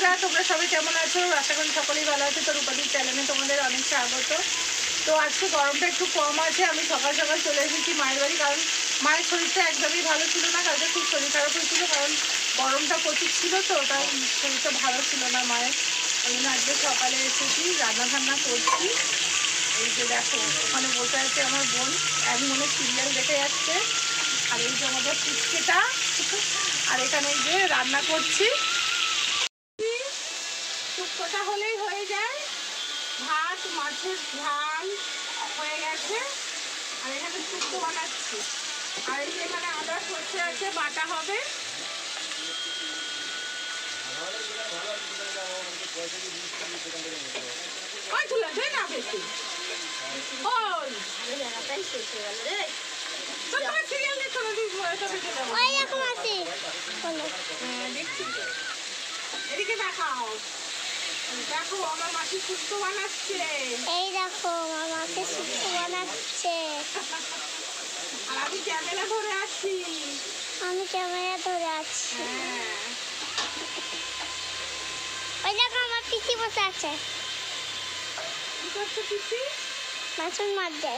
বন্ধুরা, তোমরা সবাই কেমন আছো? আশা করি সকলেই ভালো আছে। তো রূপাদির চ্যানেলে তোমাদের অনেক স্বাগত। তো আজকে গরমটা একটু কম আছে। আমি সকাল সকাল চলে এসেছি মায়ের বাড়ি, কারণ মায়ের শরীরটা একদমই ভালো ছিল না। কালকে খুব শরীর খারাপ হয়েছিল, কারণ গরমটা প্রচুর ছিল, তো তাই শরীরটা ভালো ছিল না মায়ের। ওই জন্য আজকে সকালে এসেছি, রান্না ঠান্না করছি। এই যে দেখো, ওখানে বসে আছে আমার বোন, এক মনে সিরিয়াল দেখে যাচ্ছে। আর এই যে আমাদের ফুচকেটা, আর এখানে এই যে রান্না করছি। শুক্তোটা হলেই হয়ে যায়। ভাত, মাছের ঝাল হয়ে গেছে, আর এখানে শুক্তো বানাচ্ছি। আর এই যে এখানে আদা সর্ষে আছে, বাটা হবে। ওই তুলে দে না বেশি। ওই তোমার সিরিয়াল দেখছো না? দেখছি তো। এদিকে দেখাও, দেখো আমার মাসি শুক্তো বানাচ্ছে। এই দেখো মামাকে শুক্তো বানাচ্ছে। আর আমি ক্যামেরা ধরে আছি। আমি ক্যামেরা ধরে আছি। হ্যাঁ, ওই দেখো আমার পিসি বসে আছে। কি করছো পিসি? মাছের মধ্যে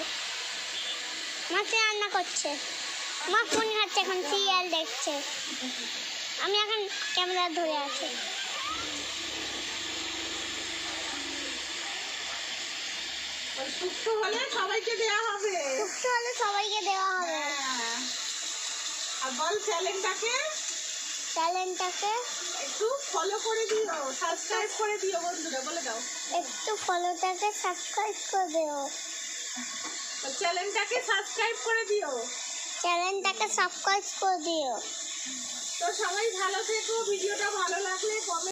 মাছে রান্না করছে। মা ফোন ঘাটছে, এখন সিরিয়াল দেখছে। আমি এখন ক্যামেরা ধরে আছি। ওই শুক্তো হলে সবাইকে দেওয়া হবে। শুক্তো হলে সবাইকে দেওয়া হবে। হ্যাঁ। আর বল চ্যানেলটাকে একটু ফলো করে দিও, সাবস্ক্রাইব করে দিও বন্ধুরা, বলে দাও। একটু ফলোটাকে সাবস্ক্রাইব করে দিও। চ্যানেলটাকে সাবস্ক্রাইব করে দিও। চ্যানেলটাকে সাবস্ক্রাইব করে দিও। তো সবাই ভালো থেকো। ভিডিওটা ভালো লাগলে কমেন্ট